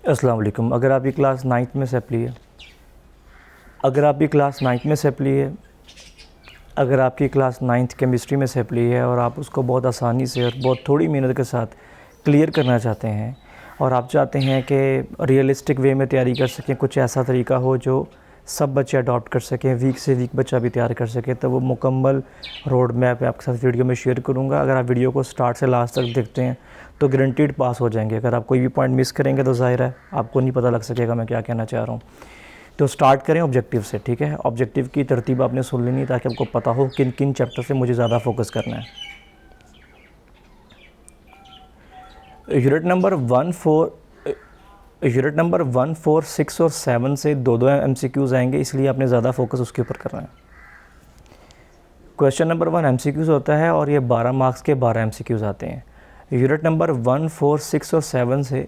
अस्सलाम वालेकुम। अगर आपकी क्लास नाइन्थ में सेपली है अगर आपकी क्लास नाइन्थ में सेपली है अगर आपकी क्लास नाइन्थ केमिस्ट्री में सेपली है और आप उसको बहुत आसानी से और बहुत थोड़ी मेहनत के साथ क्लियर करना चाहते हैं और आप चाहते हैं कि रियलिस्टिक वे में तैयारी कर सकें, कुछ ऐसा तरीका हो जो सब बच्चे अडॉप्ट कर सकें, वीक से वीक बच्चा भी तैयार कर सके, तो वो मुकम्मल रोड मैप आपके साथ वीडियो में शेयर करूँगा। अगर आप वीडियो को स्टार्ट से लास्ट तक देखते हैं तो गारंटीड पास हो जाएंगे। अगर आप कोई भी पॉइंट मिस करेंगे तो ज़ाहिर है आपको नहीं पता लग सकेगा मैं क्या कहना चाह रहा हूँ। तो स्टार्ट करें ऑब्जेक्टिव से, ठीक है। ऑब्जेक्टिव की तरतीब आपने सुन लेनी ताकि आपको पता हो किन किन चैप्टर से मुझे ज़्यादा फोकस करना है। यूनिट नंबर 1, 4, 6 और 7 से दो MCQs आएंगे, इसलिए आपने ज़्यादा फोकस उसके ऊपर करना है। क्वेश्चन नंबर 1 MCQs होता है और ये 12 मार्क्स के 12 MCQs आते हैं। यूनिट नंबर 1, 4, 6 और 7 से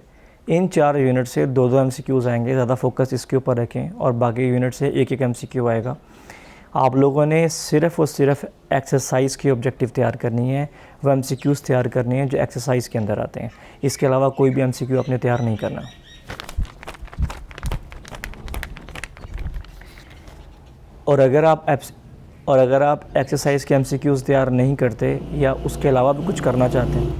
इन 4 यूनिट से दो MCQs आएंगे, ज़्यादा फोकस इसके ऊपर रखें, और बाकी यूनिट से एक MCQ आएगा। आप लोगों ने सिर्फ़ और सिर्फ एक्सरसाइज की ऑब्जेक्टिव तैयार करनी है, वो MCQs तैयार करनी है जो एक्सरसाइज के अंदर आते हैं। इसके अलावा कोई भी MCQ आपने तैयार नहीं करना। और अगर आप एक्सरसाइज के MCQs तैयार नहीं करते या उसके अलावा भी कुछ करना चाहते हैं,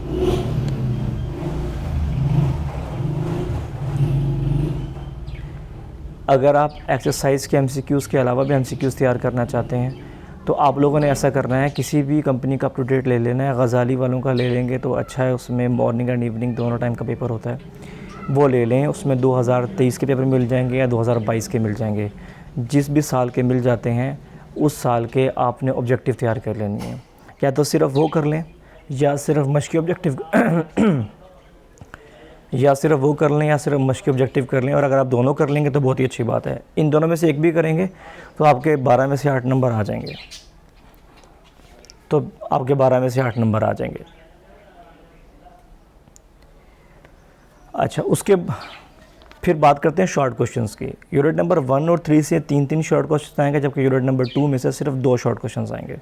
अगर आप एक्सरसाइज के MCQs के अलावा भी MCQs तैयार करना चाहते हैं तो आप लोगों ने ऐसा करना है, किसी भी कंपनी का अप टू डेट ले लेना है। गज़ाली वालों का ले लेंगे तो अच्छा है, उसमें मॉर्निंग एंड इवनिंग दोनों टाइम का पेपर होता है, वो ले लें। उसमें 2023 के पेपर मिल जाएंगे या 2022 के मिल जाएंगे। जिस भी साल के मिल जाते हैं उस साल के आपने ऑब्जेक्टिव तैयार कर लेनी है। या तो सिर्फ वो कर लें या सिर्फ मशक़ी ऑब्जेक्टिव मशक़ी ऑब्जेक्टिव कर लें। और अगर आप दोनों कर लेंगे तो बहुत ही अच्छी बात है। इन दोनों में से एक भी करेंगे तो आपके 12 में से 8 नंबर आ जाएंगे। अच्छा, उसके फिर बात करते हैं शॉर्ट क्वेश्चंस की। यूनिट नंबर 1 और 3 से 3 शॉर्ट क्वेश्चन आएंगे, जबकि यूनिट नंबर 2 में से सिर्फ 2 शॉर्ट क्वेश्चंस आएंगे।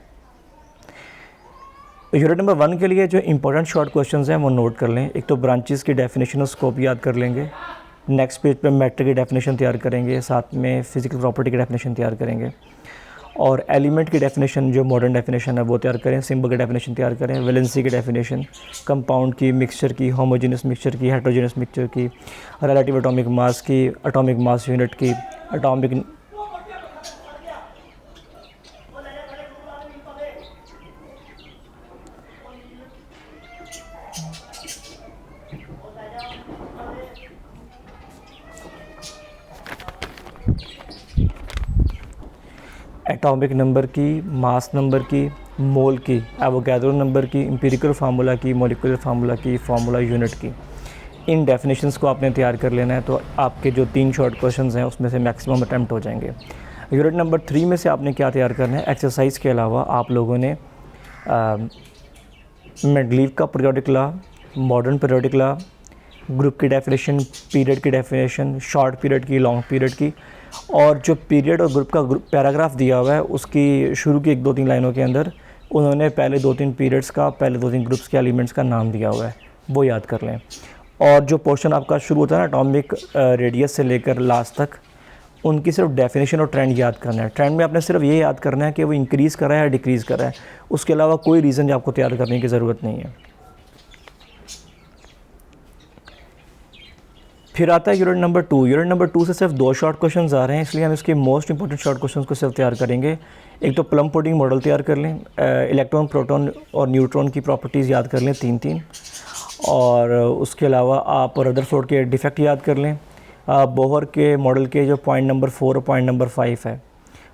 यूनिट नंबर 1 के लिए जो इंपॉर्टेंट शॉर्ट क्वेश्चंस हैं वो नोट कर लें। एक तो ब्रांचेस की डेफिनेशन और स्कोप याद कर लेंगे, नेक्स्ट पेज पे मैटर की डेफिनेशन तैयार करेंगे, साथ में फिजिकल प्रॉपर्टी की डेफिनेशन तैयार करेंगे, और एलिमेंट की डेफिनेशन जो मॉडर्न डेफिनेशन है वो तैयार करें, सिंबल की डेफिनेशन तैयार करें, वैलेंसी की डेफिनेशन, कंपाउंड की, मिक्सचर की, होमोजेनियस मिक्सचर की, हेट्रोजेनियस मिक्सचर की, रिलेटिव एटॉमिक मास की, एटॉमिक मास यूनिट की, एटॉमिक नंबर की, मास नंबर की, मोल की, एवोगैड्रो नंबर की, एम्पिरिकल फार्मूला की, मॉलिक्यूलर फार्मूला की, फार्मूला यूनिट की। इन डेफिनेशंस को आपने तैयार कर लेना है, तो आपके जो 3 शॉर्ट क्वेश्चंस हैं उसमें से मैक्सिमम अटैम्प्ट हो जाएंगे। यूनिट नंबर 3 में से आपने क्या तैयार करना है? एक्सरसाइज के अलावा आप लोगों ने मेंडलीव का periodic law, modern periodic law, group की डेफिनेशन, पीरियड की डेफिनेशन, शॉर्ट पीरियड की, लॉन्ग पीरियड की, और जो पीरियड और ग्रुप का पैराग्राफ दिया हुआ है उसकी शुरू की 1-2-3 लाइनों के अंदर उन्होंने पहले 2-3 पीरियड्स का, पहले 2-3 ग्रुप्स के एलिमेंट्स का नाम दिया हुआ है, वो याद कर लें। और जो पोर्शन आपका शुरू होता है ना एटॉमिक रेडियस से लेकर लास्ट तक, उनकी सिर्फ डेफिनेशन और ट्रेंड याद करना है। ट्रेंड में आपने सिर्फ ये याद करना है कि वो इंक्रीज़ कर रहा है या डिक्रीज़ कर रहा है, उसके अलावा कोई रीज़न आपको तैयार करने की ज़रूरत नहीं है। फिर आता है यूनिट नंबर 2। यूनिट नंबर 2 से सिर्फ 2 शॉर्ट क्वेश्चंस आ रहे हैं, इसलिए हम इसके मोस्ट इंपॉर्टेंट शॉर्ट क्वेश्चंस को सिर्फ तैयार करेंगे। एक तो प्लम पुडिंग मॉडल तैयार कर लें, इलेक्ट्रॉन, प्रोटॉन और न्यूट्रॉन की प्रॉपर्टीज़ याद कर लें 3-3, और उसके अलावा आप रदरफोर्ड के डिफेक्ट याद कर लें। बोहर के मॉडल के जो पॉइंट नंबर 4 और पॉइंट नंबर 5 है,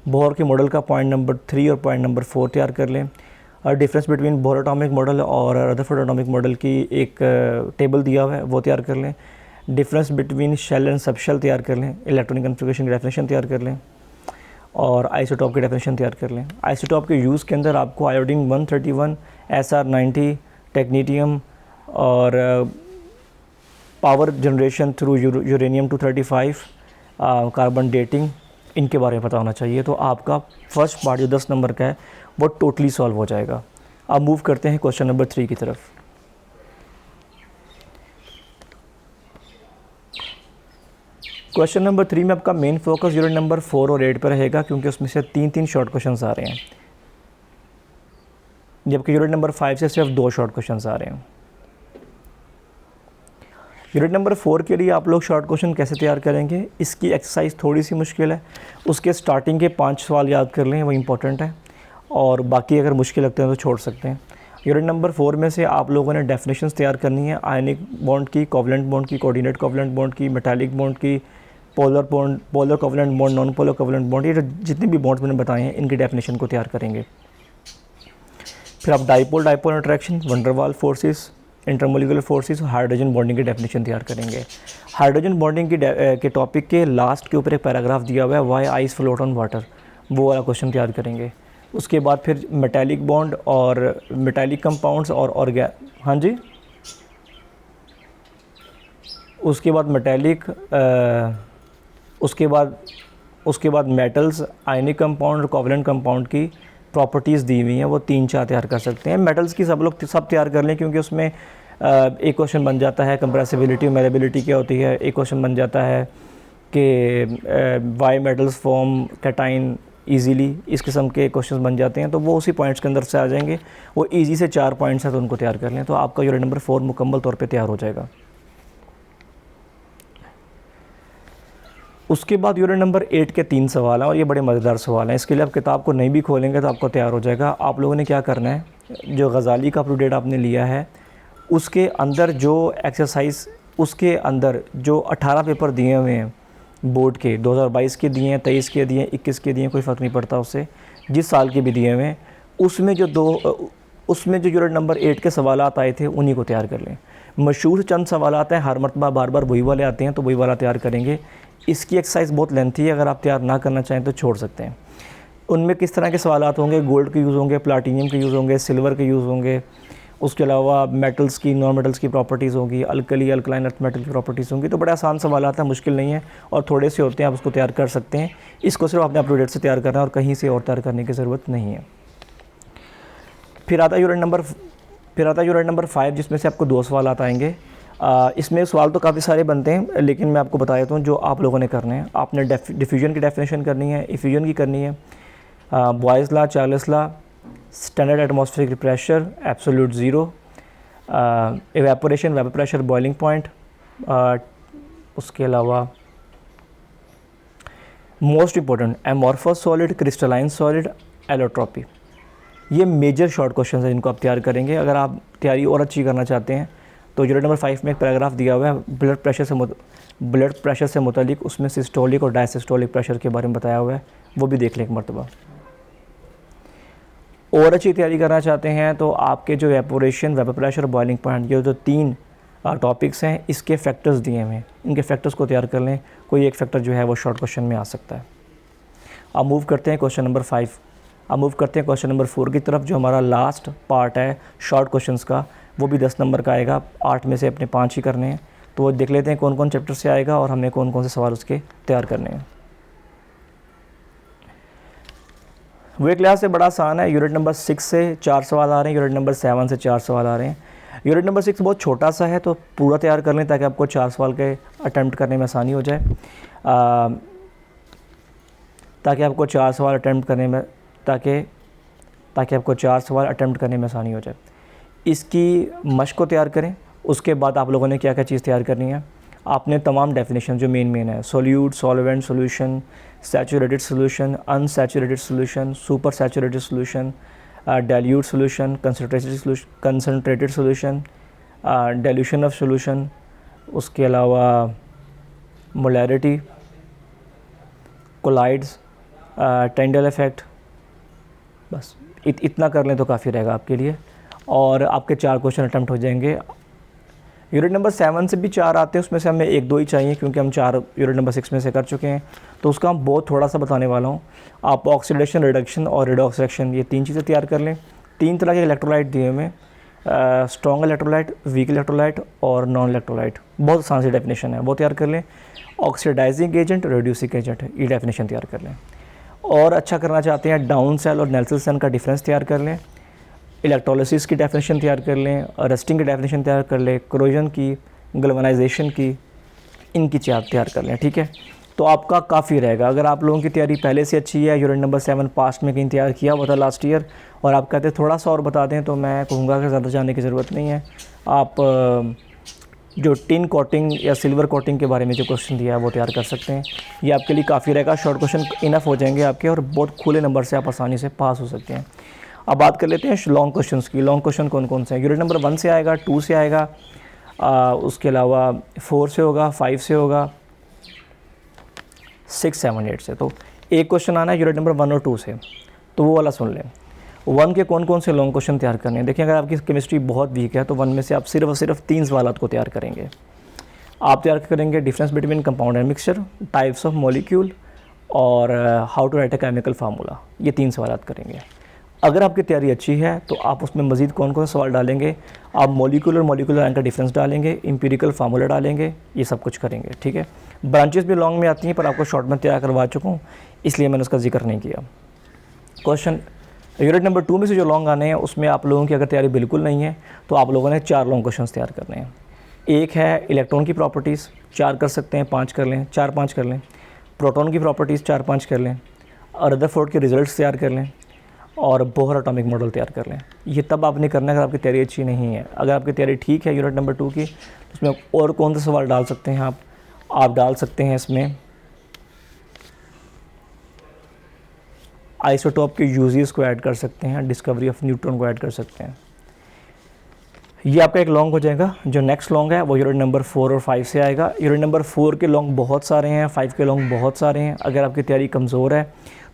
बोहर के मॉडल का पॉइंट नंबर 3 और पॉइंट नंबर 4 तैयार कर लें। Difference between Bohr atomic model और रदरफोर्ड एटॉमिक मॉडल की एक टेबल दिया हुआ है, वो तैयार कर लें। Difference between shell and subshell तैयार कर लें, इलेक्ट्रॉनिक कन्फिगरेशन की डेफिनेशन तैयार कर लें, और आइसोटॉप की डेफिनेशन तैयार कर लें। आइसोटॉप के यूज़ के अंदर आपको आयोडीन 131, SR90, टेक्नीटियम और power generation through uranium 235, carbon dating, इनके बारे में पता होना चाहिए। तो आपका फर्स्ट पार्ट जो 10 नंबर का है वो टोटली सॉल्व हो जाएगा। अब मूव करते हैं क्वेश्चन नंबर 3 की तरफ। क्वेश्चन नंबर 3 में आपका मेन फोकस यूनिट नंबर 4 और 8 पर रहेगा, क्योंकि उसमें से 3 शॉर्ट क्वेश्चंस आ रहे हैं, जबकि यूनिट नंबर 5 से सिर्फ 2 शॉर्ट क्वेश्चंस आ रहे हैं। यूनिट नंबर 4 के लिए आप लोग शॉर्ट क्वेश्चन कैसे तैयार करेंगे, इसकी एक्सरसाइज थोड़ी सी मुश्किल है। उसके स्टार्टिंग के 5 सवाल याद कर लें, वो इंपॉर्टेंट है, और बाकी अगर मुश्किल लगते हैं तो छोड़ सकते हैं। यूनिट नंबर 4 में से आप लोगों ने डेफिनेशंस तैयार करनी है, आयनिक बॉन्ड की, कोवलेंट बॉन्ड की, कोऑर्डिनेट कोवलेंट बॉन्ड की, मेटालिक बॉन्ड की, polar bond, polar covalent bond, non polar covalent bond, ये जितने भी बॉन्ड्स मैंने बताए हैं इनकी डेफिनेशन को तैयार करेंगे। फिर आप dipole dipole interaction, van der Waals forces, intermolecular forces और हाइड्रोजन बॉन्डिंग की डेफिनेशन तैयार करेंगे। हाइड्रोजन बॉन्डिंग के टॉपिक के लास्ट के ऊपर एक पैराग्राफ दिया हुआ है, why ice float on water, वो वाला क्वेश्चन तैयार करेंगे। उसके बाद फिर मेटालिक बॉन्ड और मेटालिक कंपाउंड्स और हाँ जी, उसके बाद मेटालिक, उसके बाद मेटल्स, आयनिक कंपाउंड और कोवलेंट कंपाउंड की प्रॉपर्टीज़ दी हुई हैं, वो 3-4 तैयार कर सकते हैं। मेटल्स की सब लोग सब तैयार कर लें, क्योंकि उसमें एक क्वेश्चन बन जाता है कंप्रेसिबिलिटी और मेलेबिलिटी क्या होती है, एक क्वेश्चन बन जाता है कि why metals form cation easily, इस किस्म के क्वेश्चंस बन जाते हैं, तो वो उसी पॉइंट्स के अंदर से आ जाएंगे। वो इजी से 4 पॉइंट्स हैं, तो उनको तैयार कर लें, तो आपका यूनिट नंबर 4 मुकम्मल तौर पे तैयार हो जाएगा। उसके बाद यूनिट नंबर 8 के 3 सवाल हैं, और ये बड़े मज़ेदार सवाल हैं। इसके लिए आप किताब को नहीं भी खोलेंगे तो आपको तैयार हो जाएगा। आप लोगों ने क्या करना है, जो गज़ाली का अपडेट आपने लिया है, उसके अंदर जो एक्सरसाइज, उसके अंदर जो 18 पेपर दिए हुए हैं बोर्ड के, 2022 के दिए हैं, 23 के दिए हैं, 21 के दिए हैं, कोई फ़र्क नहीं पड़ता उससे, जिस साल के भी दिए हुए हैं, उसमें जो यूनिट नंबर 8 के सवालात आए थे उन्हीं को तैयार कर लें। मशहूर चंद सवालात हैं, हर मरतबा बार बार वही वाले आते हैं, तो वही वाला तैयार करेंगे। इसकी एक्सरसाइज बहुत लेंथी है, अगर आप तैयार ना करना चाहें तो छोड़ सकते हैं। उनमें किस तरह के सवालात होंगे, गोल्ड के यूज़ होंगे, प्लाटीनियम के यूज़ होंगे, सिल्वर के यूज़ होंगे, उसके अलावा मेटल्स की, नॉन मेटल्स की प्रॉपर्टीज़ होंगी, अल्कली अल्कलाइन अर्थ मेटल की प्रॉपर्टीज़ होंगी। तो बड़े आसान सवालात हैं, मुश्किल नहीं है, और थोड़े से होते हैं, आप उसको तैयार कर सकते हैं। इसको सिर्फ आपने अपडेट से तैयार करना है, और कहीं से और तैयार करने की ज़रूरत नहीं है। फिर आता यूनिट नंबर 5, जिसमें से आपको 2 सवालात आएंगे। इसमें सवाल तो काफ़ी सारे बनते हैं, लेकिन मैं आपको बता देता हूँ जो आप लोगों ने करने हैं। आपने डिफ्यूजन की डेफिनेशन करनी है, इफ्यूजन की करनी है, boys law, Charles law, standard atmospheric pressure, absolute zero, evaporation, vapour pressure, boiling point, उसके अलावा most important amorphous solid, crystalline solid, allotropy. ये मेजर शॉर्ट क्वेश्चन हैं जिनको आप तैयार करेंगे। अगर आप तैयारी और अच्छी करना चाहते हैं तो यूनिट नंबर 5 में एक पैराग्राफ दिया हुआ है ब्लड प्रेशर से मुतालिक, उसमें सिस्टोलिक और डायसिस्टोलिक प्रेशर के बारे में बताया हुआ है, वो भी देख लें एक मरतबा। और अच्छी तैयारी करना चाहते हैं तो आपके जो evaporation, vapour pressure, boiling point, ये जो 3 टॉपिक्स हैं, इसके फैक्टर्स दिए हुए हैं, इनके फैक्टर्स को तैयार कर लें। कोई एक फैक्टर जो है वो शॉर्ट क्वेश्चन में आ सकता है। अब मूव करते हैं क्वेश्चन नंबर 5। अब मूव करते हैं क्वेश्चन नंबर 4 की तरफ, जो हमारा लास्ट पार्ट है शॉर्ट क्वेश्चंस का, वो भी 10 नंबर का आएगा। 8 में से अपने 5 ही करने हैं, तो वो देख लेते हैं कौन कौन चैप्टर से आएगा और हमें कौन कौन से सवाल उसके तैयार करने हैं। वो एक लिहाज से बड़ा आसान है। यूनिट नंबर 6 से 4 सवाल आ रहे हैं, यूनिट नंबर 7 से 4 सवाल आ रहे हैं। यूनिट नंबर 6 बहुत छोटा सा है, तो पूरा तैयार कर लें ताकि आपको 4 सवाल के अटैम्प्ट करने में आसानी हो जाए, ताकि आपको 4 सवाल अटैम्प्ट करने में आसानी हो जाए। इसकी मश्क को तैयार करें। उसके बाद आप लोगों ने क्या क्या चीज़ तैयार करनी है, आपने तमाम डेफिनेशन जो मेन है, solute, solvent solution, saturated solution, unsaturated solution, super saturated solution, dilute solution, concentrated solution, dilution of solution, उसके अलावा मोलैरिटी, कोलाइड्स, टेंडल इफेक्ट, बस इतना कर लें तो काफ़ी रहेगा आपके लिए, और आपके 4 क्वेश्चन अटैम्प्ट हो जाएंगे। यूनिट नंबर 7 से भी 4 आते हैं, उसमें से हमें 1-2 ही चाहिए, क्योंकि हम 4 यूनिट नंबर 6 में से कर चुके हैं, तो उसका हम बहुत थोड़ा सा बताने वाला हूँ। आप ऑक्सीडेशन, रिडक्शन और रिडॉक्स रिएक्शन, ये 3 चीज़ें तैयार कर लें। 3 तरह के इलेक्ट्रोलाइट दिए हुए, स्ट्रॉन्ग इलेक्ट्रोलाइट, वीक इलेक्ट्रोलाइट और नॉन इलेक्ट्रोलाइट, बहुत आसान सी डेफिनेशन है, वो तैयार कर लें। ऑक्सीडाइजिंग एजेंट, रिड्यूसिंग एजेंट, ये डेफिनेशन तैयार कर लें। और अच्छा करना चाहते हैं, डाउन सेल और नेल्सन सेल का डिफरेंस तैयार कर लें, इलेक्ट्रोलिसिस की डेफिनेशन तैयार कर लें, रस्टिंग की डेफिनेशन तैयार कर लें, क्रोजन की, गल्वनाइजेशन की, इनकी तैयार कर लें। ठीक है। तो आपका काफ़ी रहेगा। अगर आप लोगों की तैयारी पहले से अच्छी है, यूनिट नंबर 7 पास्ट में कहीं तैयार किया हुआ था लास्ट ईयर, और आप कहते थोड़ा सा और बता दें, तो मैं कहूँगा कि ज़्यादा जाने की ज़रूरत नहीं है। आप जो टिन कोटिंग या सिल्वर कोटिंग के बारे में जो क्वेश्चन दिया है वो तैयार कर सकते हैं। ये आपके लिए काफ़ी रहेगा, शॉर्ट क्वेश्चन इनफ हो जाएंगे आपके, और बहुत खुले नंबर से आप आसानी से पास हो सकते हैं। अब बात कर लेते हैं लॉन्ग क्वेश्चंस की। लॉन्ग क्वेश्चन कौन कौन से हैं? यूनिट नंबर 1 से आएगा, 2 से आएगा, उसके अलावा 4 से होगा, 5 से होगा, 6, 7, 8 से। तो एक क्वेश्चन आना है यूनिट नंबर 1 और 2 से, तो वो वाला सुन लें। 1 के कौन कौन से लॉन्ग क्वेश्चन तैयार करने हैं? देखिए, अगर आपकी केमिस्ट्री बहुत वीक है तो 1 में से आप सिर्फ और सिर्फ 3 सवालात को तैयार करेंगे। आप तैयार करेंगे difference between compound and mixture, types of molecule, और how to write a chemical formula. ये 3 सवालात करेंगे। अगर आपकी तैयारी अच्छी है तो आप उसमें मज़ीद कौन कौन से सवाल डालेंगे? आप मॉलिक्यूलर आयन का डिफरेंस डालेंगे, इंपीरिकल फार्मूला डालेंगे, ये सब कुछ करेंगे, ठीक है। ब्रांचेस भी लॉन्ग में आती हैं, पर आपको शॉर्ट में तैयार करवा चुका हूँ, इसलिए मैंने उसका जिक्र नहीं किया। क्वेश्चन यूनिट नंबर 2 में से जो लॉन्ग आने हैं, उसमें आप लोगों की अगर तैयारी बिल्कुल नहीं है तो आप लोगों ने 4 लॉन्ग क्वेश्चन तैयार करने हैं। एक है इलेक्ट्रॉन की प्रॉपर्टीज़, 4 कर सकते हैं, 5 कर लें, 4-5 कर लें। प्रोटॉन की प्रॉपर्टीज़ 4-5 कर लें, और रदरफोर्ड के रिजल्ट्स तैयार कर लें, और बोहर एटॉमिक मॉडल तैयार कर लें। ये तब आपने करना है अगर आपकी तैयारी अच्छी नहीं है। अगर आपकी तैयारी ठीक है यूनिट नंबर 2 की, तो उसमें और कौन से सवाल डाल सकते हैं आप डाल सकते हैं इसमें आइसोटोप के यूजेस को ऐड कर सकते हैं, डिस्कवरी ऑफ न्यूट्रॉन को ऐड कर सकते हैं। ये आपका एक लॉन्ग हो जाएगा। जो नेक्स्ट लॉन्ग है वो यूनिट नंबर 4 और 5 से आएगा। यूनिट नंबर 4 के लॉन्ग बहुत सारे हैं, 5 के लॉन्ग बहुत सारे हैं। अगर आपकी तैयारी कमज़ोर है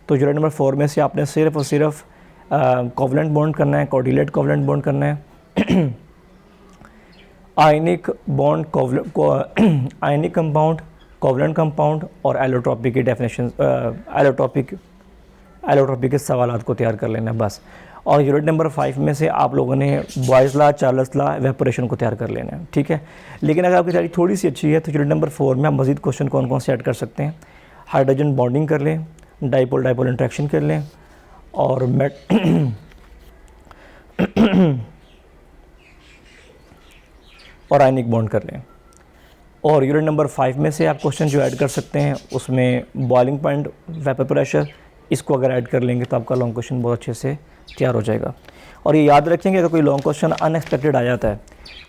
तो यूनिट नंबर 4 में से आपने सिर्फ और सिर्फ कोवलेंट बॉन्ड करना है, कोऑर्डिनेट कोवलेंट बॉन्ड करना है, ionic bond, ionic compound, covalent compound, और एलोट्रॉपी की डेफिनेशन, एलोट्रॉपी के सवालात को तैयार कर लेना है बस। और यूनिट नंबर 5 में से आप लोगों ने boys law, Charles law, evaporation को तैयार कर लेना है, ठीक है। लेकिन अगर आपकी तैयारी थोड़ी सी अच्छी है तो यूनिट नंबर 4 में आप मज़ीद क्वेश्चन कौन कौन से ऐड कर सकते हैं? हाइड्रोजन बॉन्डिंग कर लें, डाइपोल इंट्रैक्शन कर लें, और और आयनिक बॉन्ड कर लें। और यूनिट नंबर 5 में से आप क्वेश्चन जो ऐड कर सकते हैं उसमें बॉइलिंग पॉइंट, वेपर प्रेशर, इसको अगर ऐड कर लेंगे तो आपका लॉन्ग क्वेश्चन बहुत अच्छे से तैयार हो जाएगा। और ये याद रखेंगे, अगर कोई लॉन्ग क्वेश्चन अनएक्सपेक्टेड आ जाता है,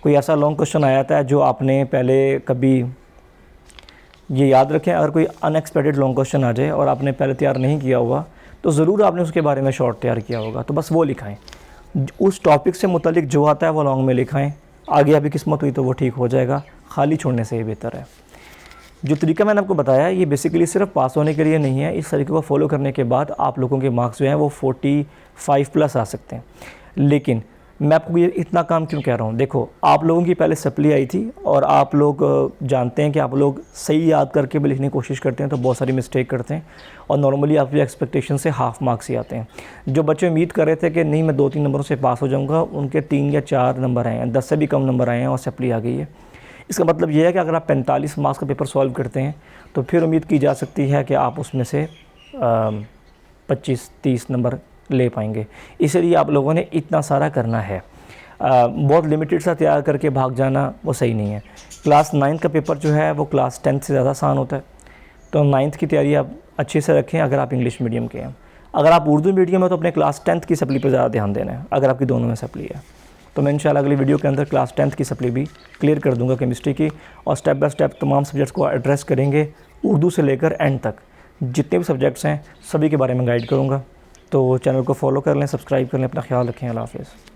कोई ऐसा लॉन्ग क्वेश्चन आ जाता है जो आपने पहले कभी, ये याद रखें, अगर कोई अनएक्सपेक्टेड लॉन्ग क्वेश्चन आ जाए और आपने पहले तैयार नहीं किया हुआ तो ज़रूर आपने उसके बारे में शॉर्ट तैयार किया होगा, तो बस वो लिखाएं। उस टॉपिक से मुतालिक जो आता है वो लॉन्ग में लिखाएं। आगे अभी किस्मत हुई तो वो ठीक हो जाएगा, खाली छोड़ने से ये बेहतर है। जो तरीका मैंने आपको बताया ये बेसिकली सिर्फ पास होने के लिए नहीं है। इस तरीके को फॉलो करने के बाद आप लोगों के मार्क्स जो हैं वो 45 प्लस आ सकते हैं। लेकिन मैं आपको ये इतना काम क्यों कह रहा हूँ? देखो, आप लोगों की पहले सप्ली आई थी और आप लोग जानते हैं कि आप लोग सही याद करके भी लिखने की कोशिश करते हैं तो बहुत सारी मिस्टेक करते हैं, और नॉर्मली आपकी एक्सपेक्टेशन से हाफ मार्क्स ही आते हैं। जो बच्चे उम्मीद कर रहे थे कि नहीं मैं 2-3 नंबरों से पास हो जाऊँगा, उनके 3 या 4 नंबर आए हैं, 10 से भी कम नंबर आए हैं और सप्ली आ गई है। इसका मतलब ये है कि अगर आप 45 मार्क्स का पेपर सॉल्व करते हैं तो फिर उम्मीद की जा सकती है कि आप उसमें से 25-30 नंबर ले पाएंगे। इसलिए आप लोगों ने इतना सारा करना है। बहुत लिमिटेड सा तैयार करके भाग जाना वो सही नहीं है। क्लास 9 का पेपर जो है वो क्लास 10 से ज़्यादा आसान होता है, तो 9th की तैयारी आप अच्छे से रखें। अगर आप इंग्लिश मीडियम के हैं, अगर आप उर्दू मीडियम है तो अपने क्लास 10th की सप्ली पर ज़्यादा ध्यान देना है। अगर आपकी दोनों में सप्ली है तो मैं इंशाल्लाह अगली वीडियो के अंदर क्लास 10th की सप्ली भी क्लियर कर दूंगा केमिस्ट्री की, और स्टेप बाय स्टेप तमाम सब्जेक्ट्स को एड्रेस करेंगे, उर्दू से लेकर एंड तक जितने भी सब्जेक्ट्स हैं सभी के बारे में गाइड करूँगा। तो चैनल को फॉलो कर लें, सब्सक्राइब कर लें, अपना ख्याल रखें। अल्लाह हाफ़िज़।